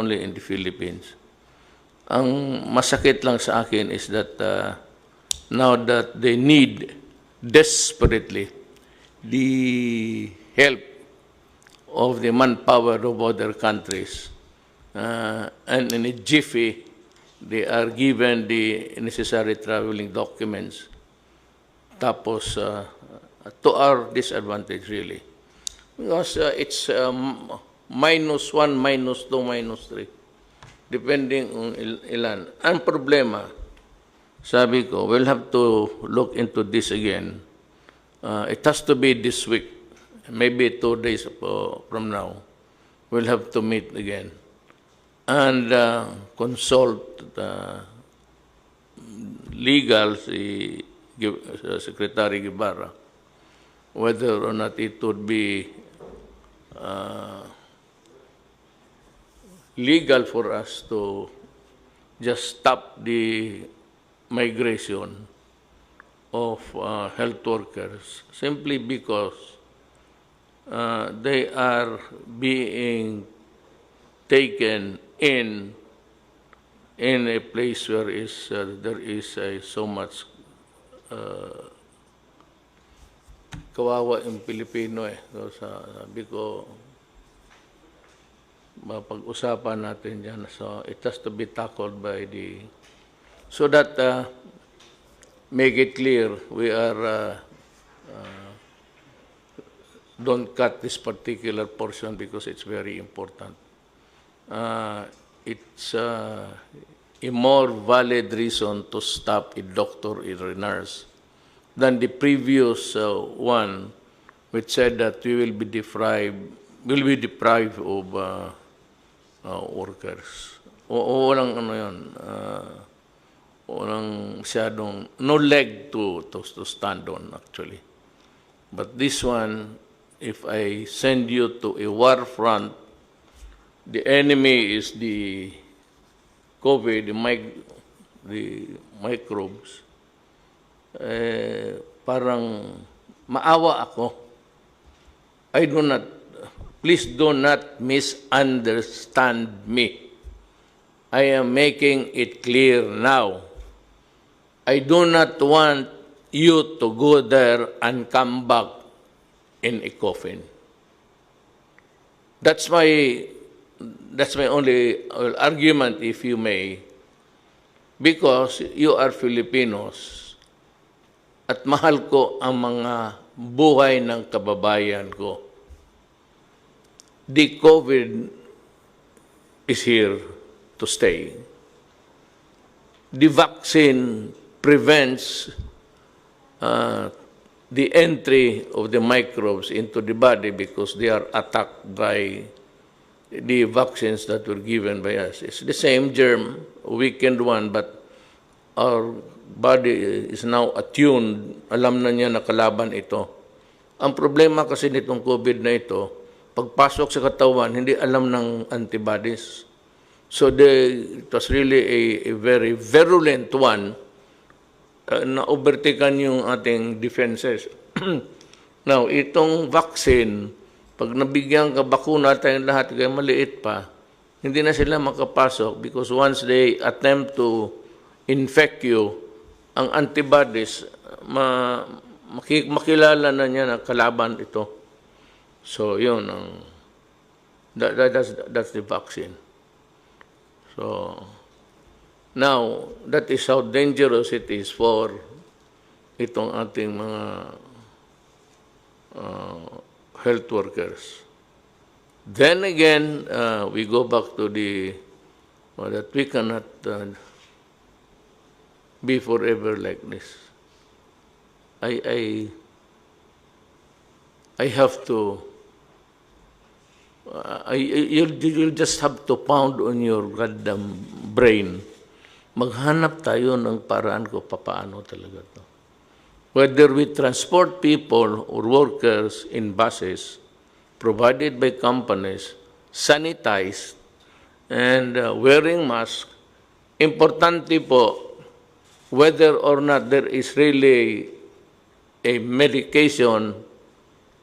only in the Philippines. Ang masakit lang sa akin is that now that they need desperately the help of the manpower of other countries, and in a jiffy, they are given the necessary traveling documents. Tapos, to our disadvantage, really. Because it's -1, -2, -3, depending on ilan. Ang problema, sabi ko, we'll have to look into this again. It has to be this week, maybe 2 days from now. We'll have to meet again and consult legal, si Secretary Guevara, whether or not it would be legal for us to just stop the migration of health workers simply because they are being taken in a place where there is so much kawawa yung Pilipino eh. So, sabi ko, mapag-usapan natin yan. So it has to be tackled by so that make it clear we are don't cut this particular portion because it's very important. It's a more valid reason to stop a doctor or a nurse than the previous one, which said that we will be deprived of workers. Walang ano yun, walang masyadong, no leg to stand on actually. But this one, if I send you to a war front, the enemy is the COVID, the microbes, parang maawa ako. Please do not misunderstand me. I am making it clear now. I do not want you to go there and come back in a coffin. That's my only argument, if you may, because you are Filipinos at mahal ko ang mga buhay ng kababayan ko. The COVID is here to stay. The vaccine prevents the entry of the microbes into the body because they are attacked by the vaccines that were given by us. It's the same germ, weakened one, but our body is now attuned. Alam na niya na kalaban ito. Ang problema kasi nitong COVID na ito, pagpasok sa katawan, hindi alam ng antibodies. So it was really a very virulent one na overtaken yung ating defenses. Now, itong vaccine, pag nabigyan ka bakuna tayong lahat, kaya maliit pa, hindi na sila makapasok because once they attempt to infect you, ang antibodies, makilala na niya na kalaban ito. So, yun. That's the vaccine. So, now, that is how dangerous it is for itong ating mga health workers. Then again, we go back to that we cannot be forever like this. I have to. You'll just have to pound on your goddamn brain. Maghanap tayo ng paraan ko papaano talaga to. Whether we transport people or workers in buses provided by companies, sanitized, and wearing masks, importante po, whether or not there is really a medication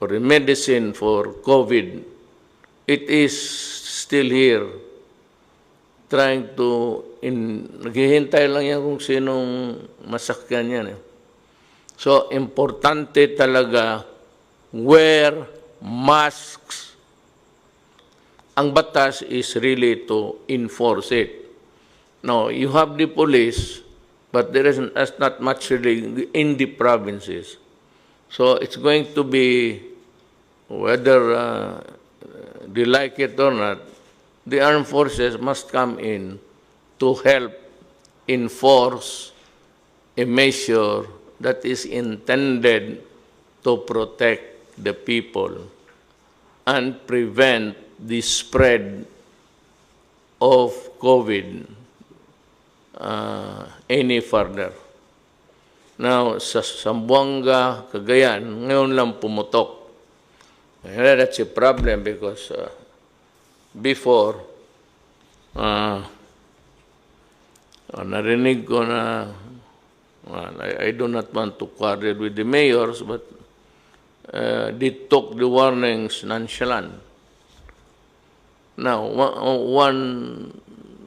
or a medicine for COVID, it is still here. trying to, naghihintay lang yan kung sinong masakyan yan. So, importante talaga, wear masks. Ang batas is really to enforce it. Now, you have the police, but there is not much really in the provinces. So, it's going to be, whether they like it or not, the armed forces must come in to help enforce a measure that is intended to protect the people and prevent the spread of COVID any further. Now, sa Zamboanga, Cagayan, ngayon lang pumutok. That's a problem because before, narinig ko na, well, I do not want to quarrel with the mayors, but they took the warnings nonchalant. Now, one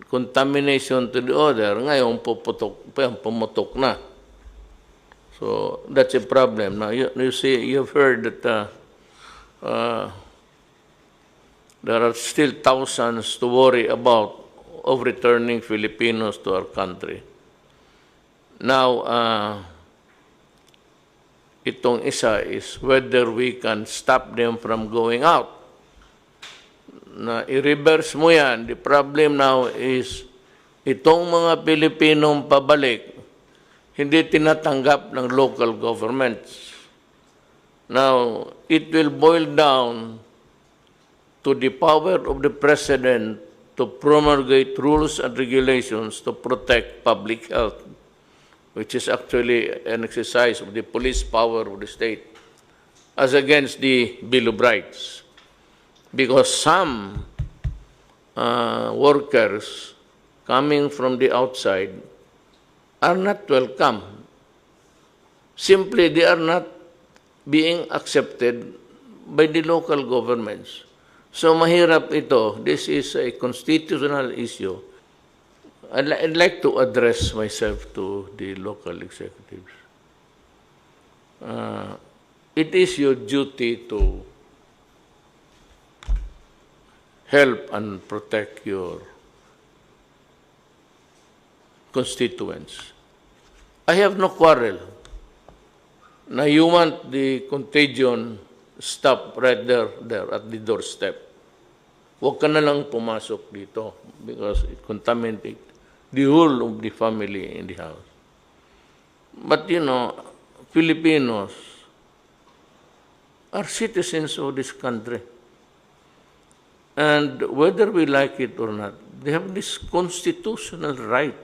contamination to the other, ngayon pumutok na. So, that's a problem. Now, you see, you've heard that there are still thousands to worry about of returning Filipinos to our country. Now, itong isa is whether we can stop them from going out. Na i-reverse mo yan, the problem now is itong mga Pilipinong pabalik, hindi tinatanggap ng local governments. Now, it will boil down to the power of the President to promulgate rules and regulations to protect public health, which is actually an exercise of the police power of the state, as against the Bill of Rights. Because some workers coming from the outside are not welcome. Simply, they are not being accepted by the local governments. So mahirap ito. This is a constitutional issue. I'd like to address myself to the local executives. It is your duty to help and protect your constituents. I have no quarrel. Now you want the contagion stop right there at the doorstep. Huwag ka na lang pumasok dito because it contaminates the whole of the family in the house. But you know, Filipinos are citizens of this country. And whether we like it or not, they have this constitutional right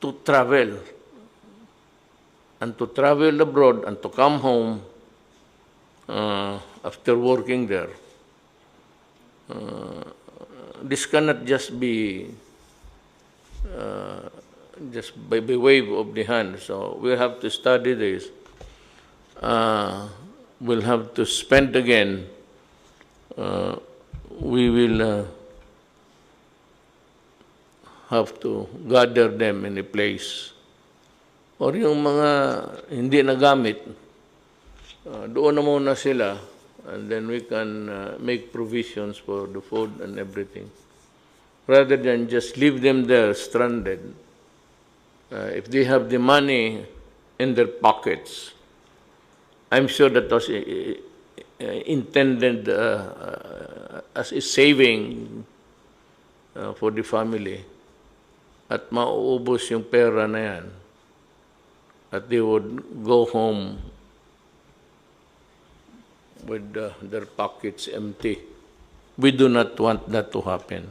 to travel and to travel abroad and to come home after working there. This cannot just be just by wave of the hand. So we'll have to study this. We'll have to spend again. We will have to gather them in a place. Or yung mga hindi nagamit, doon na muna sila, and then we can make provisions for the food and everything. Rather than just leave them there stranded. If they have the money in their pockets, I'm sure that was intended as a saving for the family. At mauubos yung pera na yan. At they would go home with their pockets empty. We do not want that to happen.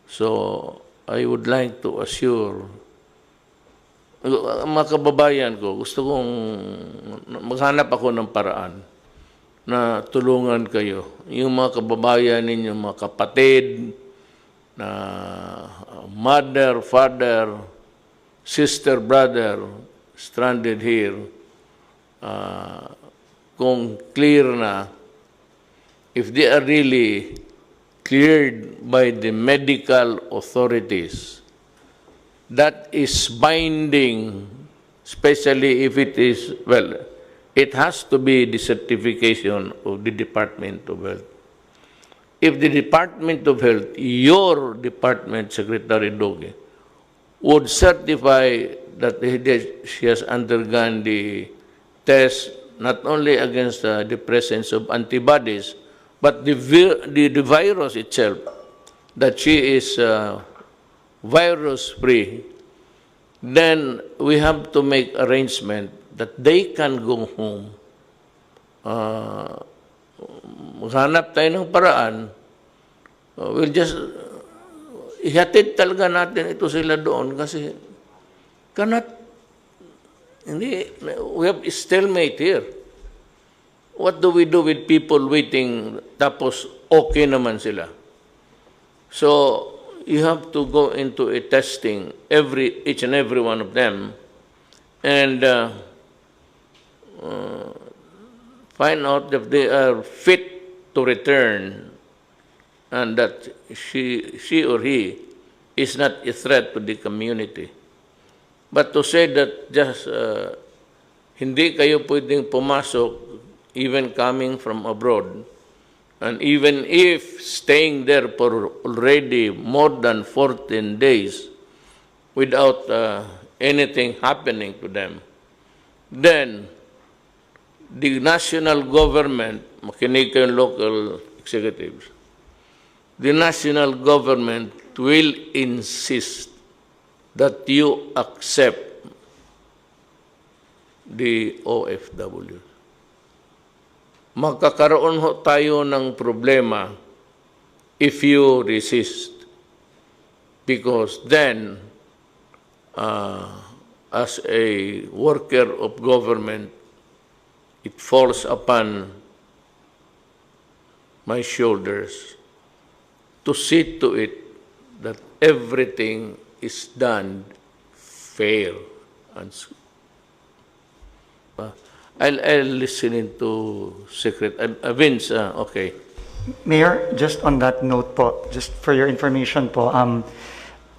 So, I would like to assure mga kababayan ko, gusto kong maghanap ako ng paraan na tulungan kayo. Yung mga kababayan ninyo, mga kapatid, na mother, father, sister, brother, stranded here, kung clear na, if they are really cleared by the medical authorities. That is binding, especially if it is, well, it has to be the certification of the Department of Health. If the Department of Health, your department, Secretary Doge, would certify that she has undergone the test not only against the presence of antibodies, but the virus itself, that she is virus-free, then we have to make arrangement that they can go home. Maghanap tayo ng paraan. We'll just ihatid talaga natin ito sila doon kasi we have stalemate here. What do we do with people waiting tapos okay naman sila? So, you have to go into a testing each and every one of them and find out if they are fit to return and that she or he is not a threat to the community. But to say that just hindi kayo pwedeng pumasok even coming from abroad, and even if staying there for already more than 14 days without anything happening to them, then the national government, makinig kayong local executives, the national government will insist that you accept the OFW. Magkakaroon ho tayo ng problema if you resist. Because then, as a worker of government, it falls upon my shoulders to see to it that everything is done fair and I'll listen to Secretary Vince. Okay. Mayor, just on that note po, just for your information po,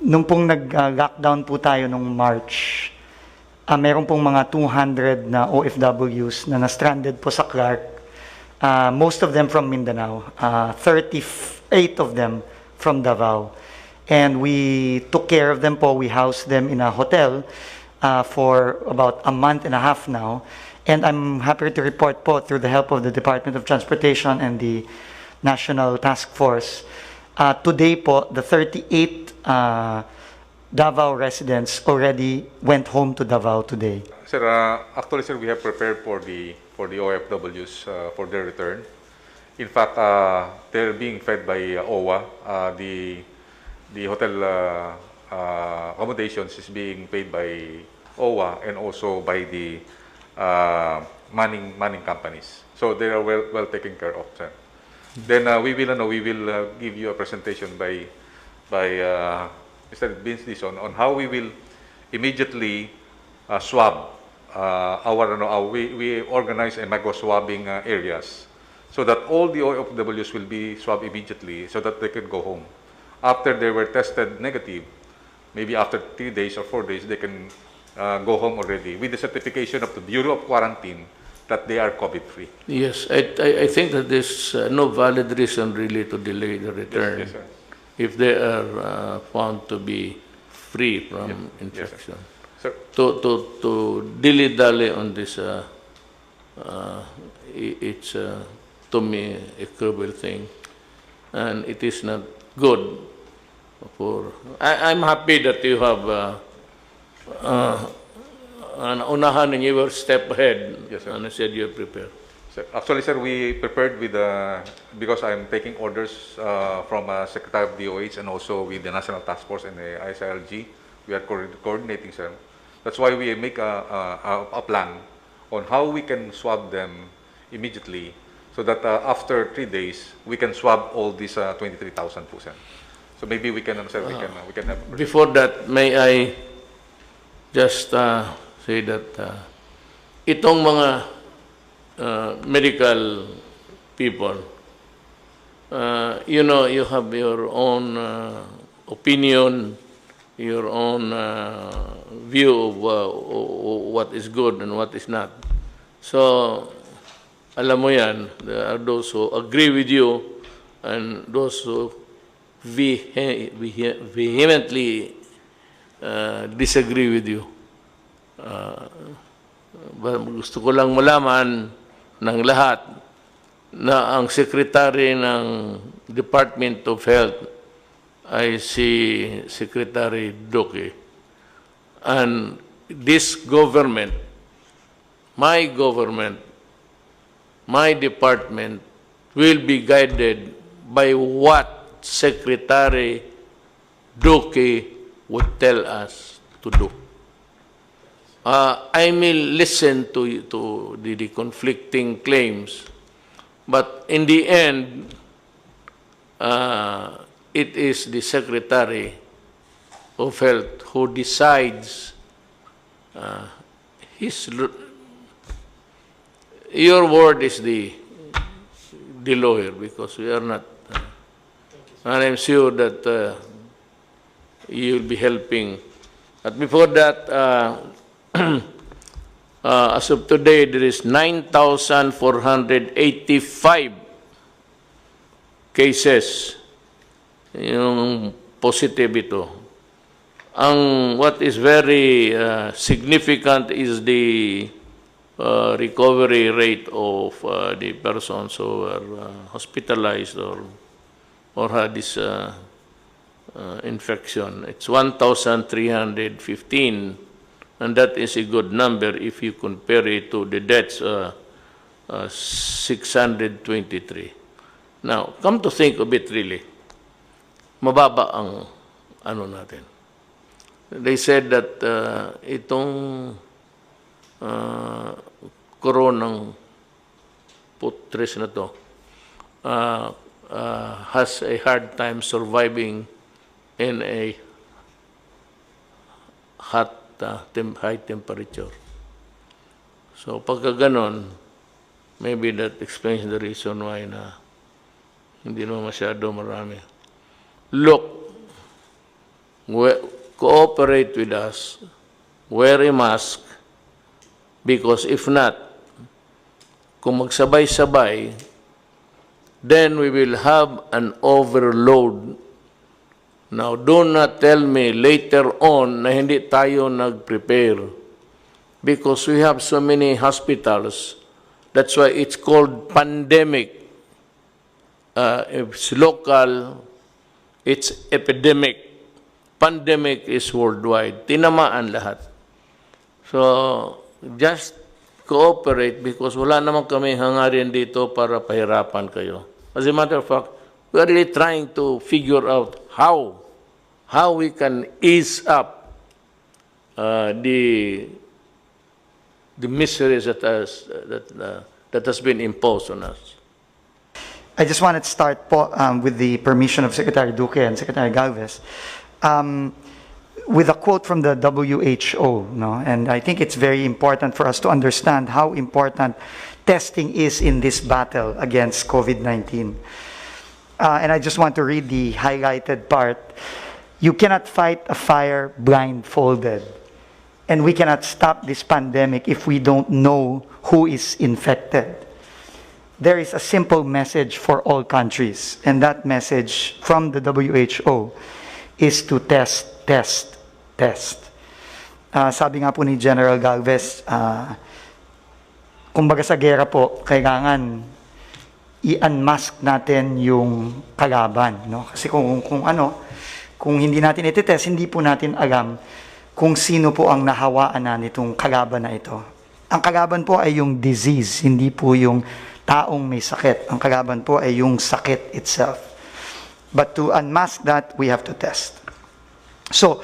nung pong nag-lockdown po tayo nung March, meron pong mga 200 na OFWs na na-stranded po sa Clark, most of them from Mindanao, 38 of them from Davao. And we took care of them po, we housed them in a hotel for about a month and a half now. And I'm happy to report po, through the help of the Department of Transportation and the National Task Force, today po, the 38 Davao residents already went home to Davao today. Sir, actually, sir, we have prepared for the OFWs for their return. In fact, they're being fed by OWA. The hotel accommodations is being paid by OWA and also by the manning companies. So they are well taken care of, sir. Then we will give you a presentation by Mr. Vince Dison on how we will immediately swab we organize a micro swabbing areas so that all the OFWs will be swabbed immediately so that they can go home. After they were tested negative, maybe after 3 days or 4 days, they can go home already with the certification of the Bureau of Quarantine that they are COVID-free. Yes, I think that there's no valid reason really to delay the return. Yes, sir. If they are found to be free from infection. Yes, to dilly-dally on this, it's to me a cruel thing, and it is not good for. I'm happy that you have an unahan and you were step ahead. Yes, sir. And I said you're prepared. Sir, actually, sir, we prepared with because I'm taking orders from Secretary of DOH and also with the National Task Force and the ISILG. We are coordinating, sir. That's why we make a plan on how we can swab them immediately, so that after 3 days we can swab all these 23,000 po, sir. So maybe we can, sir, we can have. Before that, may I just say that itong mga medical people, you know, you have your own opinion, your own view of what is good and what is not. So, alam mo yan, there are those who agree with you and those who vehemently disagree with you. Gusto ko lang malaman ng lahat na ang Secretary ng Department of Health ay si Secretary Duque. And this government, my department will be guided by what Secretary Duque would tell us to do. I may listen to the conflicting claims, but in the end, it is the Secretary of Health who decides your word is the lawyer, because we are not. And I'm sure that you'll be helping. But before that, as of today, there is 9,485 cases yung positive ito. What is very significant is the recovery rate of the persons who are hospitalized or had this infection. It's 1,315, and that is a good number if you compare it to the deaths, 623. Now, come to think of it really, mababa ang ano natin. They said that itong koronang putres na to has a hard time surviving in a hot, high temperature. So pagka ganon, maybe that explains the reason why na hindi naman masyado marami. Look, cooperate with us, wear a mask, because if not, kung magsabay-sabay, then we will have an overload. Now, do not tell me later on na hindi tayo nag-prepare, because we have so many hospitals. That's why it's called pandemic. It's local, it's epidemic. Pandemic is worldwide. Tinamaan lahat. So, just cooperate, because wala naman kami hangarin dito para pahirapan kayo. As a matter of fact, we are really trying to figure out how we can ease up the miseries that has been imposed on us. I just wanted to start po, with the permission of Secretary Duque and Secretary Galvez, with a quote from the WHO, no? And I think it's very important for us to understand how important testing is in this battle against COVID-19. And I just want to read the highlighted part. You cannot fight a fire blindfolded. And we cannot stop this pandemic if we don't know who is infected. There is a simple message for all countries, and that message from the WHO is to test. Sabi nga po ni General Galvez, kumbaga sa gera po, kailangan i-unmask natin yung kalaban, no? Kasi kung hindi natin iti-test, hindi po natin alam kung sino po ang nahawaan na nitong kalaban na ito. Ang kalaban po ay yung disease, hindi po yung taong may sakit. Ang kalaban po ay yung sakit itself. But to unmask that, we have to test. So,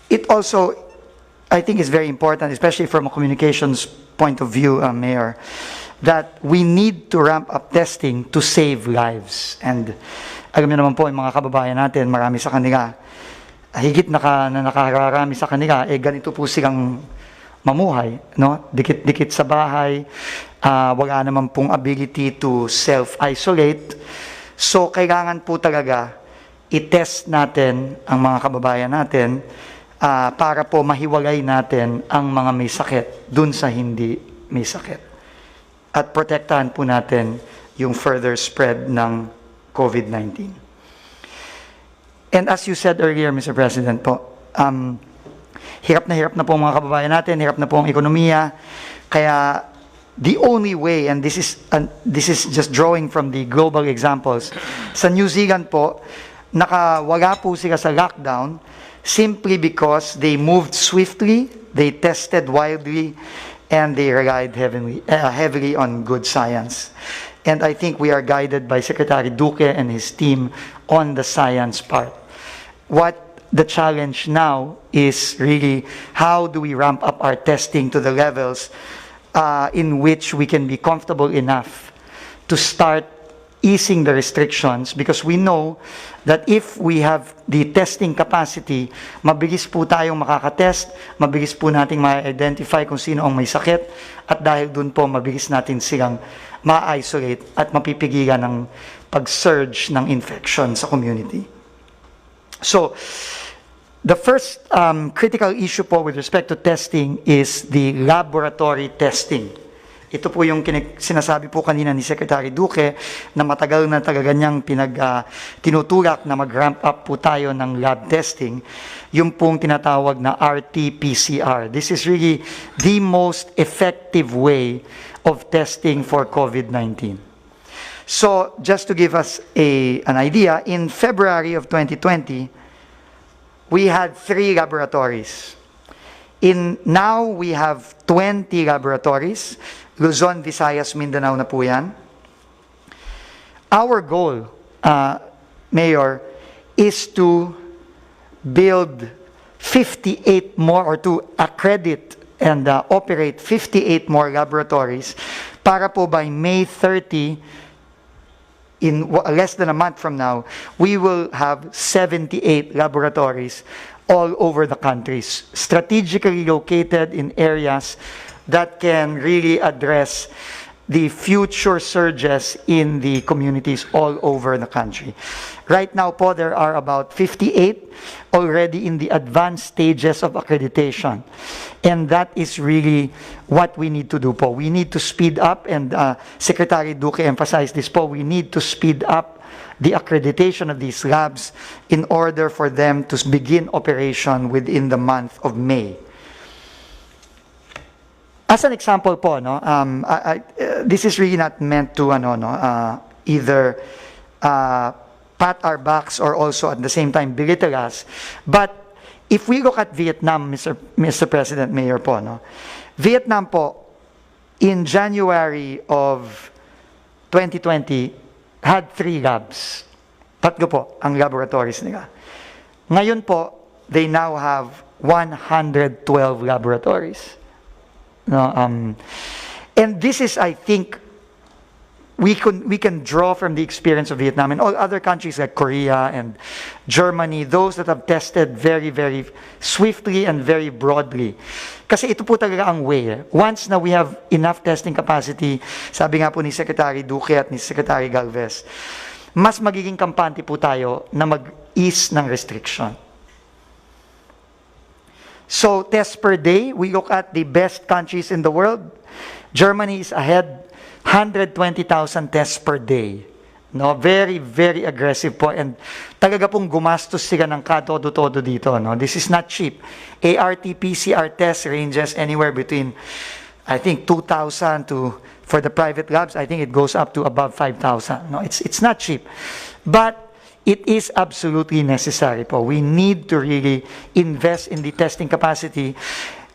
it also, I think, is very important, especially from a communications point of view, Mayor, that we need to ramp up testing to save lives. And alam niyo naman po, yung mga kababayan natin, marami sa kanila, higit na nakararami sa kanila, ganito po silang mamuhay, no? Dikit-dikit sa bahay, wala naman pong ability to self-isolate. So, kailangan po talaga i-test natin ang mga kababayan natin para po mahiwalay natin ang mga may sakit dun sa hindi may sakit. At protektahan po natin yung further spread ng COVID-19. And as you said earlier, Mr. President po, hirap na po ang mga kababayan natin, hirap na po ang ekonomiya, kaya the only way, and this is just drawing from the global examples, sa New Zealand po, nakawala po sila sa lockdown simply because they moved swiftly, they tested widely, and they relied heavily on good science. And I think we are guided by Secretary Duque and his team on the science part. What the challenge now is really how do we ramp up our testing to the levels in which we can be comfortable enough to start easing the restrictions, because we know that if we have the testing capacity, mabilis po tayong makakatest, mabilis po nating ma-identify kung sino ang may sakit, at dahil dun po, mabilis natin silang ma-isolate at mapipigilan ng pag-surge ng infection sa community. So, the first critical issue po with respect to testing is the laboratory testing. Ito po yung sinasabi po kanina ni Secretary Duque na matagal na talaga niyang tinutulak na mag-ramp up po tayo ng lab testing, yung pong tinatawag na RT-PCR. This is really the most effective way of testing for COVID-19. So, just to give us an idea, in February of 2020, we had 3 laboratories. Now, we have 20 laboratories. Luzon, Visayas, Mindanao na po yan. Our goal, Mayor, is to build 58 more, or to accredit and operate 58 more laboratories para po by May 30, in less than a month from now, we will have 78 laboratories all over the country, strategically located in areas that can really address the future surges in the communities all over the country. Right now po, there are about 58 already in the advanced stages of accreditation. And that is really what we need to do po. We need to speed up, and Secretary Duque emphasized this po, we need to speed up the accreditation of these labs in order for them to begin operation within the month of May. As an example po, no, this is really not meant to either pat our backs or also at the same time belittle us. But if we look at Vietnam, Mr. President, Mayor po, no, Vietnam po, in January of 2020, had 3 labs. 3 po ang laboratories nila. Ngayon po, they now have 112 laboratories. No, and this is, I think, we can draw from the experience of Vietnam and all other countries like Korea and Germany, those that have tested very, very swiftly and very broadly. Kasi ito po talaga ang way. Once na we have enough testing capacity, sabi nga po ni Secretary Duque at ni Secretary Galvez, mas magiging kampante po tayo na mag-ease ng restriction. So, tests per day, we look at the best countries in the world. Germany is ahead, 120,000 tests per day. No, very, very aggressive po. And talaga pong gumastos sila ng katodo-todo dito. No? This is not cheap. ART-PCR test ranges anywhere between, I think, 2,000 to, for the private labs, I think it goes up to above 5,000. No, it's not cheap. But it is absolutely necessary po. We need to really invest in the testing capacity.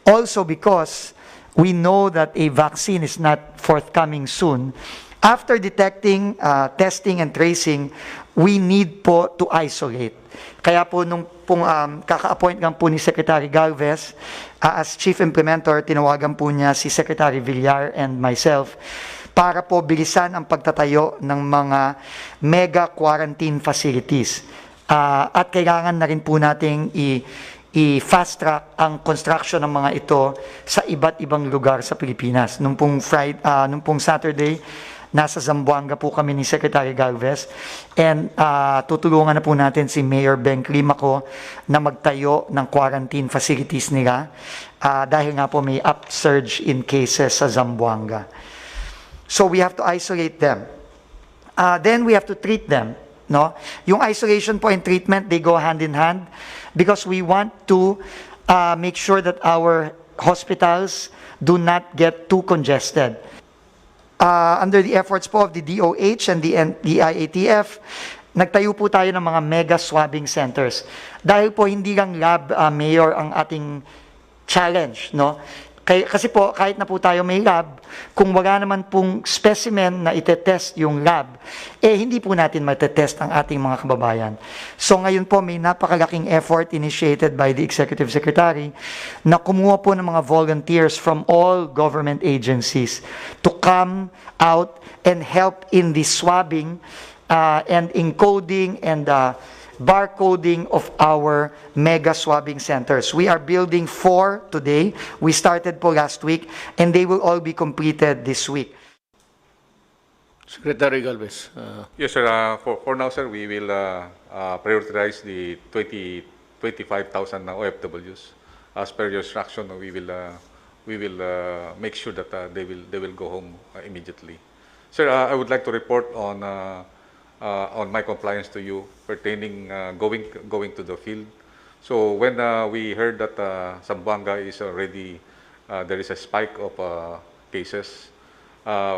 Also because we know that a vaccine is not forthcoming soon. After detecting, testing, and tracing, we need po to isolate. Kaya po nung kaka-appoint lang po ni Secretary Galvez, as Chief Implementer, tinawagan po niya si Secretary Villar and myself para po bilisan ang pagtatayo ng mga mega quarantine facilities. At kailangan na rin po nating i-fast track ang construction ng mga ito sa iba't ibang lugar sa Pilipinas. Nung pong Saturday, nasa Zamboanga po kami ni Secretary Galvez, and tutulungan na po natin si Mayor Ben Climaco na magtayo ng quarantine facilities nila dahil nga po may upsurge in cases sa Zamboanga. So we have to isolate them. Then we have to treat them. No? Yung isolation po and treatment, they go hand in hand because we want to make sure that our hospitals do not get too congested. Under the efforts po of the DOH and the IATF, nagtayo po tayo ng mga mega swabbing centers. Dahil po hindi lang lab, Mayor, ang ating challenge, no? Kasi po, kahit na po tayo may lab, kung wala naman pong specimen na itetest yung lab, hindi po natin matetest ang ating mga kababayan. So ngayon po, may napakalaking effort initiated by the Executive Secretary na kumuha po ng mga volunteers from all government agencies to come out and help in the swabbing and encoding and barcoding of our mega swabbing centers. We are building 4 today. We started po last week, and they will all be completed this week. Secretary Galvez. Yes, sir. For now, sir, we will prioritize the 25,000 OFWs. As per your instruction, we will make sure that they will go home immediately. Sir, I would like to report on my compliance to you pertaining going to the field. So when we heard that Zamboanga is already there is a spike of cases,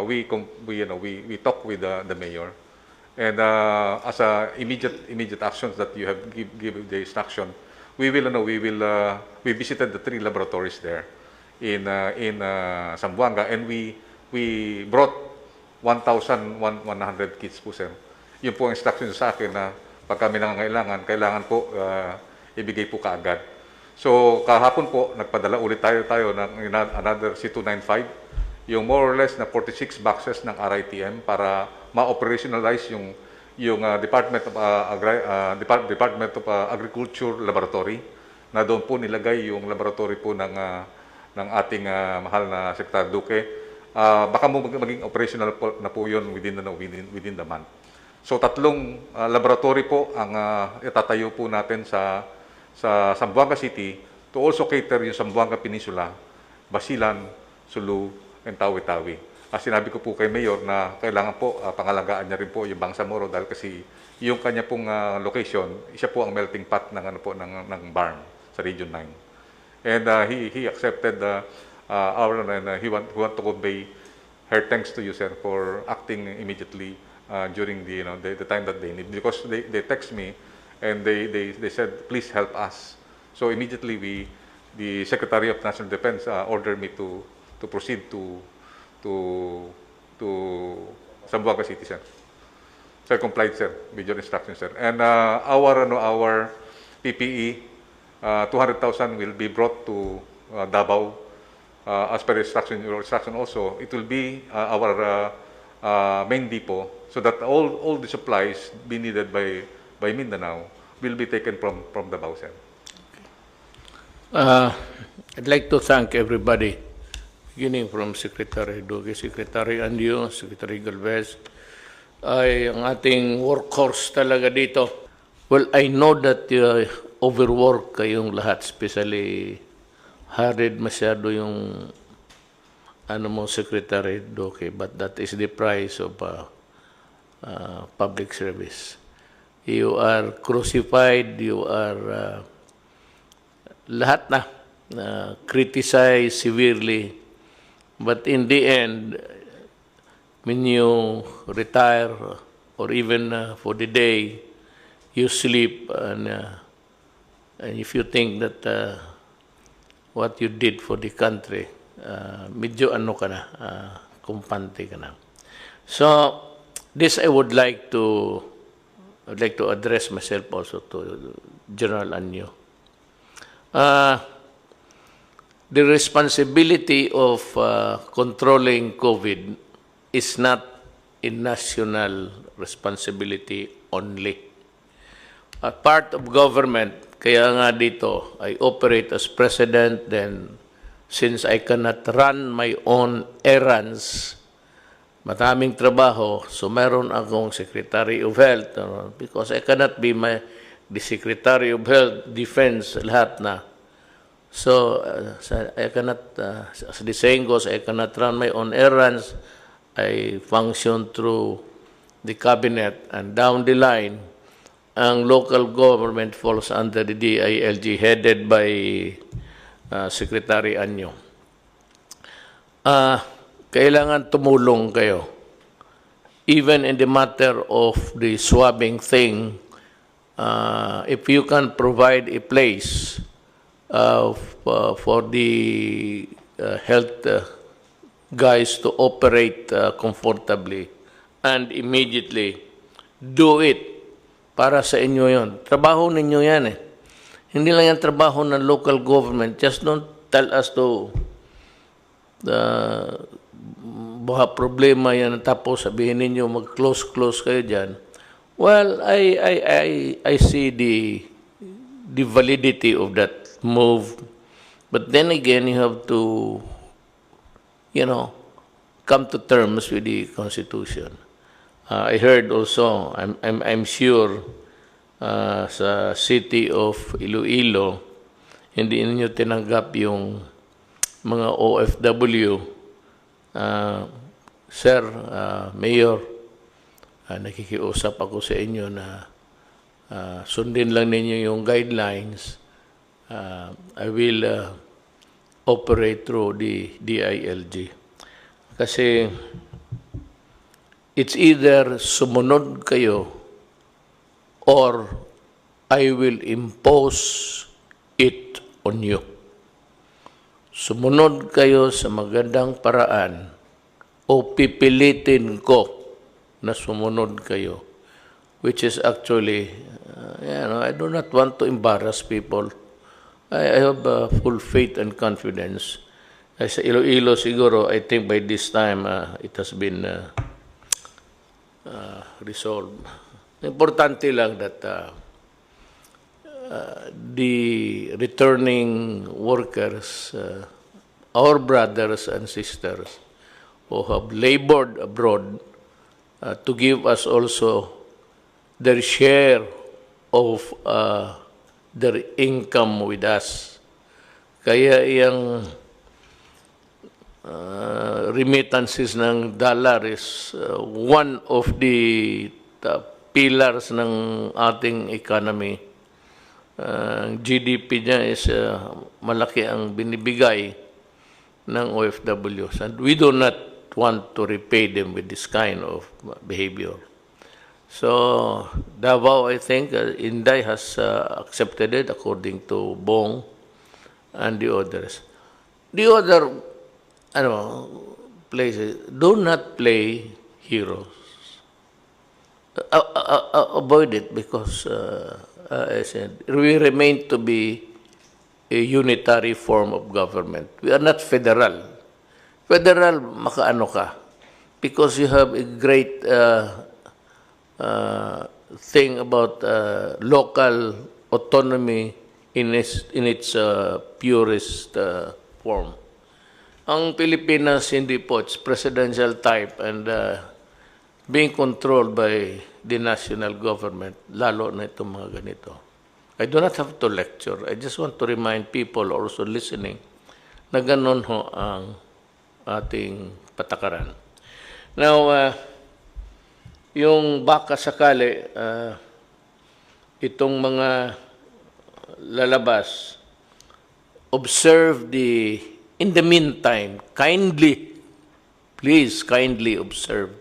we talked with the mayor, and as immediate actions that you have give the instruction, we visited the 3 laboratories there in Zamboanga, and we brought 1,100 kits po, sir. Yun po ang instruction sa akin na pag kami kailangan po ibigay po kaagad. So kahapon po, nagpadala ulit tayo ng another C295, yung more or less na 46 boxes ng RITM para ma-operationalize yung Department of Agriculture Laboratory, na doon po nilagay yung laboratory po ng ating mahal na Secretary Duque. Baka maging operational po na po yun within the month. So 3 laboratory po ang itatayo po natin sa Zamboanga City to also cater yung Zamboanga Peninsula, Basilan, Sulu, and Tawi-Tawi. Sinabi ko po kay Mayor na kailangan po pangalagaan niya rin po yung Bangsamoro dahil kasi yung kanya pong location, isa po ang melting pot ng barn sa Region 9. And he accepted our and he want to convey her thanks to you, sir, for acting immediately during the time that they need, because they text me and they said please help us. So immediately the Secretary of National Defense ordered me to proceed to Zamboanga City, sir. Sir, complied, sir, with your instructions, sir. And our PPE 200,000 will be brought to Davao as per your instruction also. It will be our main depot, so that all the supplies be needed by Mindanao will be taken from the Davao, sir. I'd like to thank everybody, beginning from Secretary Duque, Secretary Andio, Secretary Galvez, ay ang ating workhorse talaga dito. Well, I know that overwork kayong lahat, especially hurried masyado yung Secretary Duque, but that is the price of public service. You are crucified, you are lahat na criticized severely, but in the end, when you retire or even for the day, you sleep, and if you think that what you did for the country, medyo kumpante ka na. So this I would like to address myself also to General Anyo. The responsibility of controlling COVID is not a national responsibility only. part of government, kaya nga dito, I operate as president, then since I cannot run my own errands, maraming trabaho, so meron akong Secretary of Health, because I cannot be the Secretary of Health, Defense, lahat na. So, I cannot, as the saying goes, I cannot run my own errands. I function through the cabinet, and down the line, ang local government falls under the DILG headed by Secretary Anyo. Kailangan tumulong kayo. Even in the matter of the swabbing thing, if you can provide a place for the health guys to operate comfortably and immediately, do it. Para sa inyo yon. Trabaho ninyo yan eh. Hindi lang yan trabaho ng local government. Just don't tell us to baka problema yan tapos sabihin ninyo mag-close kayo dyan. Well, I see the validity of that move. But then again, you have to, come to terms with the Constitution. I heard also, I'm sure, sa city of Iloilo, hindi ninyo tinanggap yung mga OFW. Sir, Mayor, nakikiusap ako sa inyo na sundin lang ninyo yung guidelines. I will operate through the DILG. Kasi it's either sumunod kayo or I will impose it on you. Sumunod kayo sa magandang paraan o pipilitin ko na sumunod kayo, which is actually, I do not want to embarrass people. I have full faith and confidence. Sa Iloilo siguro, I think by this time it has been resolved. Importante lang that the returning workers, our brothers and sisters who have labored abroad, to give us also their share of their income with us. Kaya yung remittances ng dollar is one of the pillars ng ating economy. GDP niya is malaki ang binibigay ng OFWs, and we do not want to repay them with this kind of behavior. So Davao, I think, Inday has accepted it according to Bong and the others. The other places do not play heroes. Avoid it because, I said, we remain to be a unitary form of government. We are not federal. Federal, makaano ka. Because you have a great thing about local autonomy in its purest form. Ang Pilipinas, hindi po, it's presidential type and being controlled by the national government, lalo na itong mga ganito. I do not have to lecture. I just want to remind people also listening na ganon ho ang ating patakaran. Now, yung baka sakali, itong mga lalabas, observe in the meantime, please kindly observe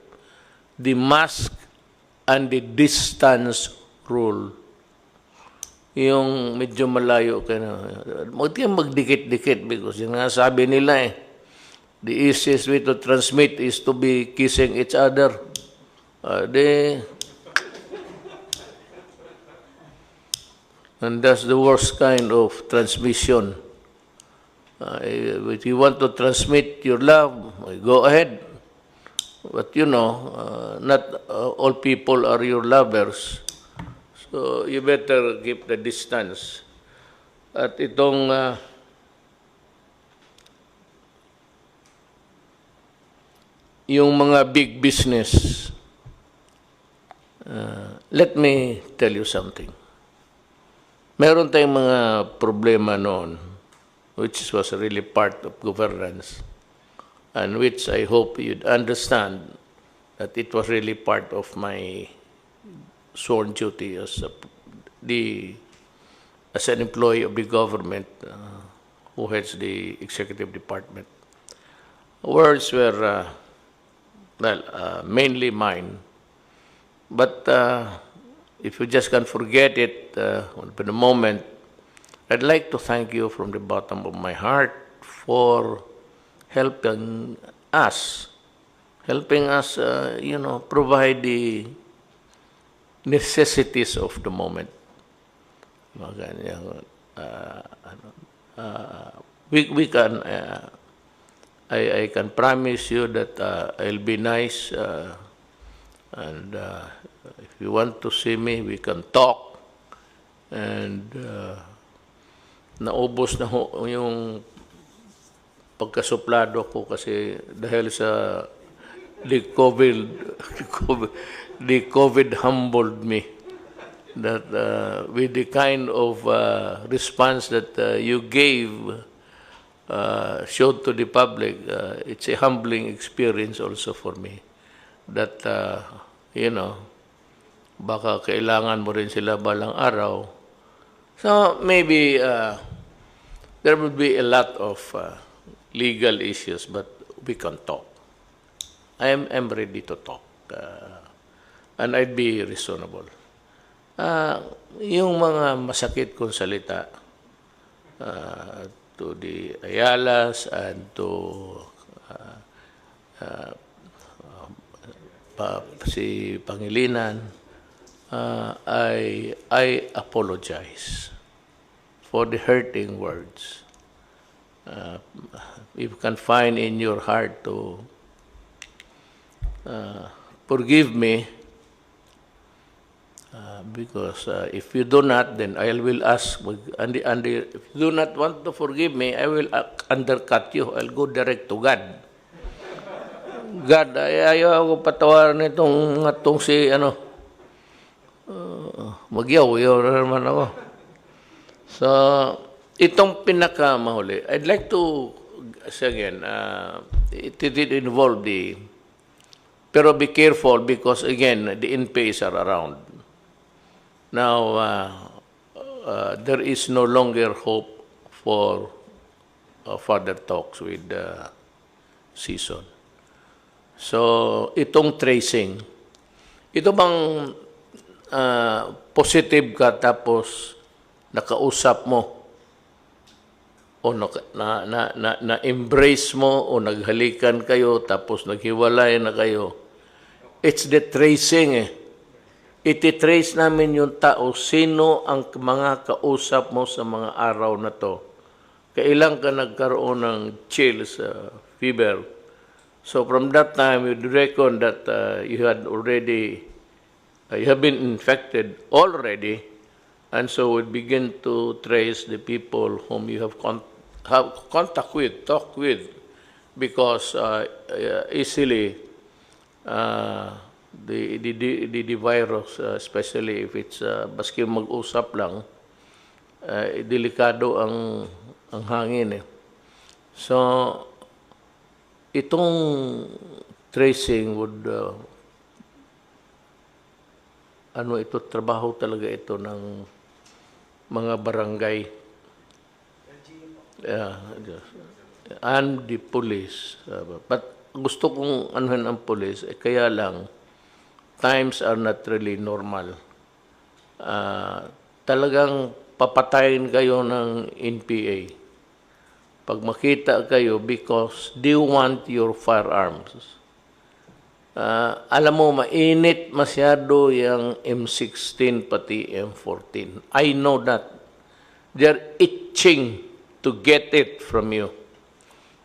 the mask and the distance rule. Yung medyo malayo ka na. Huwag kayong magdikit-dikit because yung nga sabi nila the easiest way to transmit is to be kissing each other. And that's the worst kind of transmission. If you want to transmit your love, go ahead. But not all people are your lovers. So you better keep the distance. At itong yung mga big business, let me tell you something. Meron tayong mga problema noon, which was really part of governance, and which I hope you'd understand that it was really part of my sworn duty as an employee of the government who heads the executive department. Words were mainly mine, but if you just can't forget it for the moment, I'd like to thank you from the bottom of my heart for helping us, provide the necessities of the moment. We can, I can promise you that I'll be nice, and if you want to see me, we can talk. And naubos na ho yung pagkasuplado ko kasi dahil sa the COVID humbled me. That with the kind of response that you gave, showed to the public, it's a humbling experience also for me. That, baka kailangan mo rin sila balang araw. So maybe there will be a lot of legal issues, but we can talk. I'm ready to talk, and I'd be reasonable. Yung mga masakit kong salita to the Ayalas and to si Pangilinan, I apologize for the hurting words. If you can find in your heart to forgive me, because if you do not, then I will ask, and if you do not want to forgive me, I will undercut you. I'll go direct to God. God, ayaw ako patawaran itong si, magyaw naman ako. So, itong pinakamahuli, I'd like to, again, it did involve pero be careful because, again, the NPAs are around. Now, there is no longer hope for further talks with Season. So, itong tracing, ito bang positive ka tapos nakausap mo o na-embrace mo o naghalikan kayo tapos naghiwalay na kayo? It's the tracing iti-trace namin yung tao, sino ang mga kausap mo sa mga araw na to. Kailan ka nagkaroon ng chills, fever. So from that time, you'd reckon that you have been infected already, and so we begin to trace the people whom you have contact with, talk with, because easily the virus, especially if it's baski mag-usap lang, delikado ang hangin So itong tracing would ito trabaho talaga ito ng mga barangay and the police. But gusto kong anuhin ang police, kaya lang times are not really normal. Talagang papatayin kayo ng NPA pag makita kayo because they want your firearms. Alam mo, mainit masyado yung M16 pati M14. I know that. They're itching to get it from you.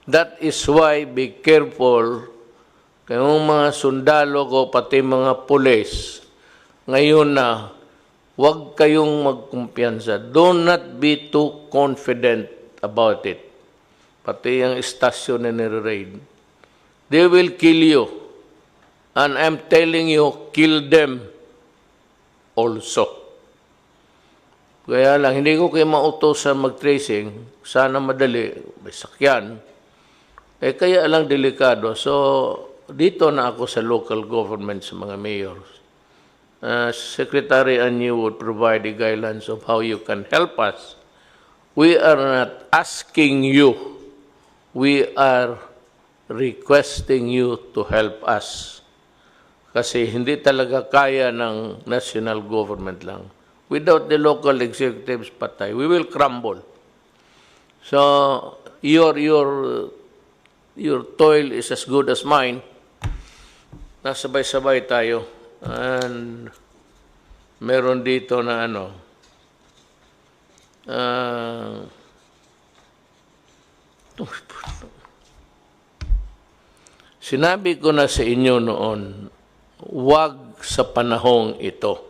That is why be careful kayong mga sundalo ko, pati mga pulis, ngayon na huwag kayong magkumpiyansa. Do not be too confident about it. Pati yung istasyon na nire-raid. They will kill you. And I'm telling you, kill them also. Kaya lang, hindi ko kayo mautosan mag-tracing. Sana madali, may sakyan. Kaya lang delikado. So, dito na ako sa local government, sa mga mayors. Secretary and you would provide the guidelines of how you can help us. We are not asking you. We are requesting you to help us. Kasi hindi talaga kaya ng national government lang. Without the local executives, patay, we will crumble. So, your toil is as good as mine. Nasabay-sabay tayo. And meron dito na sinabi ko na sa inyo noon, huwag sa panahong ito.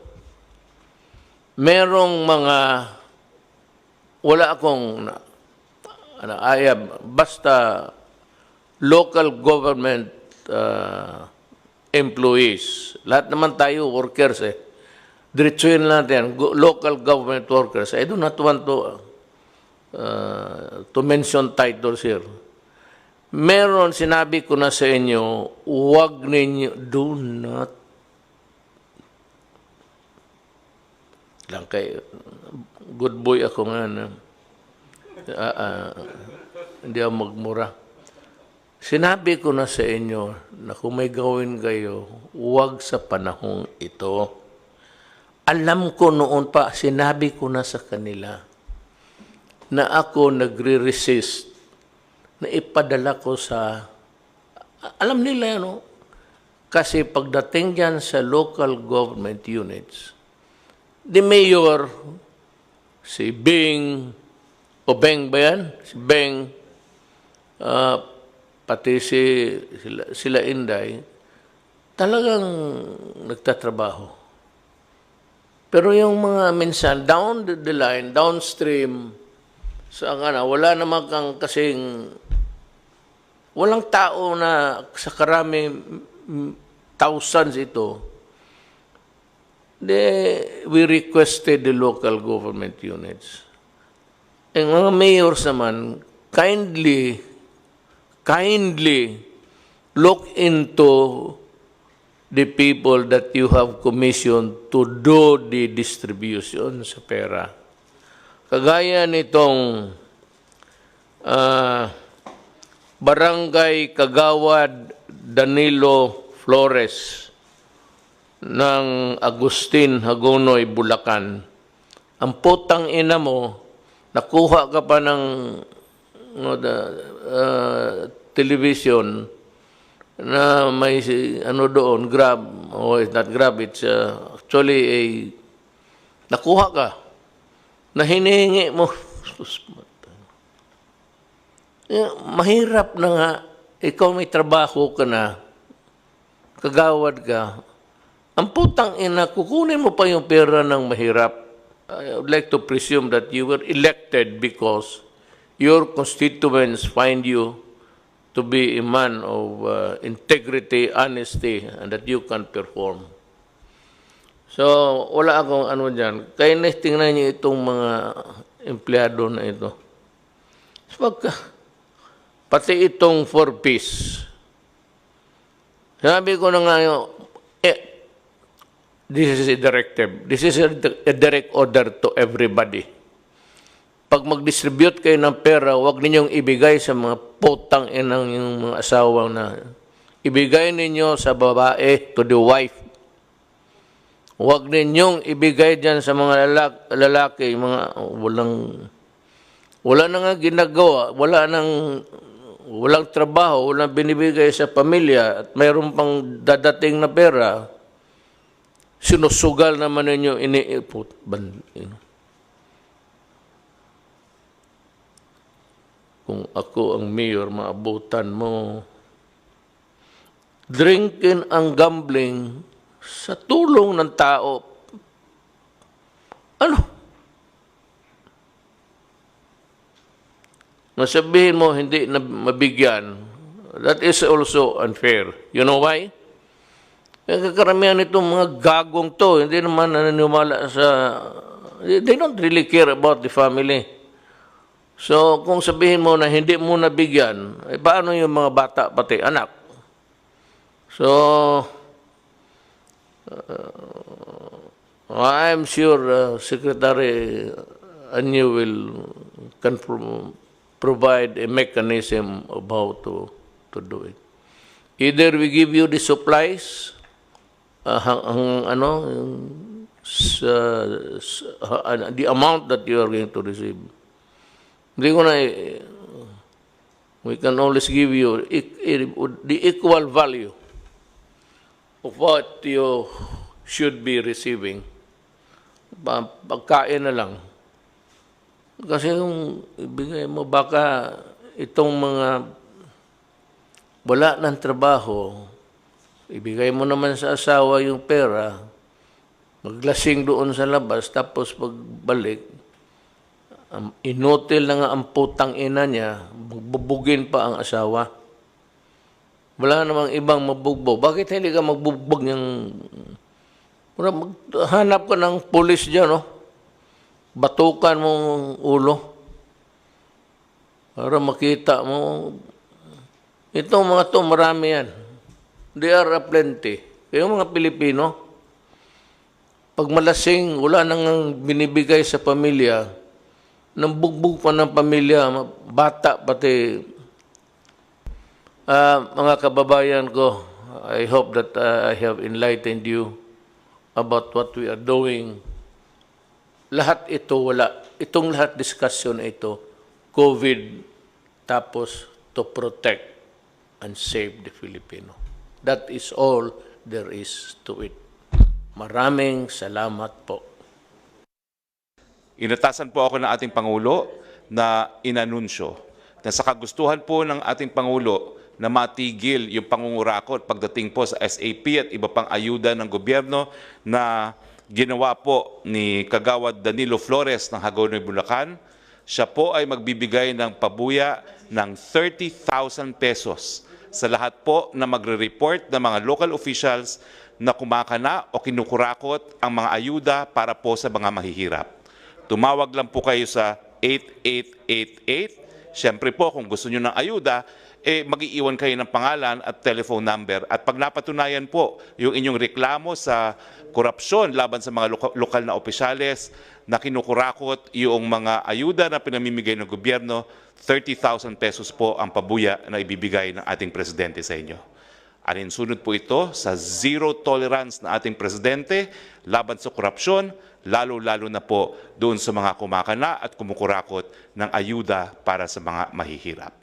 Merong mga, wala akong basta local government employees. Lahat naman tayo workers Diretsuhin natin, local government workers. I do not want to mention titles here. Meron, sinabi ko na sa inyo, huwag ninyo, do not, lang kay, good boy ako nga na, hindi ako magmura. Sinabi ko na sa inyo na kung may gawin kayo, huwag sa panahong ito. Alam ko noon pa, sinabi ko na sa kanila na ako nagre-resist na ipadala ko sa, alam nila, kasi pagdating dyan sa local government units, the mayor, si Bing, o Beng ba yan? Si Beng, pati sila Inday, talagang nagtatrabaho. Pero yung mga minsan, down the line, downstream, wala naman kang kasing, walang tao na sa karami thousands ito. We requested the local government units. Ang mga mayors naman, kindly look into the people that you have commissioned to do the distribution sa pera. Kagaya nitong Barangay Kagawad Danilo Flores ng Agustin Hagonoy, Bulacan. Ang putang ina mo, nakuha ka pa ng television na may doon, Grab, it's not Grab, it's actually nakuha ka, na hinihingi mo. Mahirap na nga, ikaw may trabaho ka na, kagawad ka, ang putang ina, kukunin mo pa yung pera ng mahirap. I would like to presume that you were elected because your constituents find you to be a man of integrity, honesty, and that you can perform. So, wala akong dyan. Kaya tingnan niyo itong mga empleyado na ito. Pati itong 4-piece. Sabi ko na nga this is a directive. This is a direct order to everybody. Pag mag-distribute kayo ng pera, huwag ninyong ibigay sa mga putang inang yung mga asawang na ibigay ninyo sa babae, to the wife. Huwag ninyong ibigay dyan sa mga lalaki, mga wala na nga ginagawa, walang trabaho, walang binibigay sa pamilya, at mayroon pang dadating na pera, sinusugal naman ninyo, iniipot. Kung ako ang mayor, maabutan mo. Drinking ang gambling sa tulong ng tao. Masabihin mo hindi na mabigyan, that is also unfair. You know why? Karamihan nitong mga gagong to, hindi naman naniniwala sa... They don't really care about the family. So, kung sabihin mo na hindi mo nabigyan, paano yung mga bata pati anak? So, I'm sure Secretary Anyo can provide a mechanism of how to do it. Either we give you the supplies, the amount that you are going to receive. Hindi ko na, we can always give you the equal value of what you should be receiving. Pagkain na lang. Kasi yung ibigay mo, baka itong mga wala ng trabaho, ibigay mo naman sa asawa yung pera, maglasing doon sa labas, tapos pagbalik, inutil na nga ang putang ina niya, magbubugin pa ang asawa. Wala namang ibang mabugbog. Bakit hindi ka magbugbog ng... Hanap ka ng pulis dyan, no? Batukan mo ulo para makita mo. Itong mga to, marami yan. They are plenty. Kaya mga Pilipino, pag malasing, wala nang binibigay sa pamilya, nang bugbog pa ng pamilya, bata pati. Mga kababayan ko, I hope that I have enlightened you about what we are doing. Lahat ito, wala. Itong lahat discussion ito, COVID, tapos to protect and save the Filipino. That is all there is to it. Maraming salamat po. Inatasan po ako ng ating Pangulo na inanunsyo na sa kagustuhan po ng ating Pangulo na matigil yung pangungurakot pagdating po sa SAP at iba pang ayuda ng gobyerno na ginawa po ni Kagawad Danilo Flores ng Hagonoy, Bulacan. Siya po ay magbibigay ng pabuya ng 30,000 pesos sa lahat po na magre-report ng mga local officials na kumakana o kinukurakot ang mga ayuda para po sa mga mahihirap. Tumawag lang po kayo sa 8888. Siyempre po, kung gusto nyo ng ayuda, mag-iiwan kayo ng pangalan at telephone number. At pag napatunayan po yung inyong reklamo sa korupsyon laban sa mga lokal na opisyales na kinukurakot yung mga ayuda na pinamimigay ng gobyerno, 30,000 pesos po ang pabuya na ibibigay ng ating presidente sa inyo. Alinsunod po ito sa zero tolerance na ating presidente laban sa korupsyon, lalo-lalo na po doon sa mga kumakana at kumukurakot ng ayuda para sa mga mahihirap.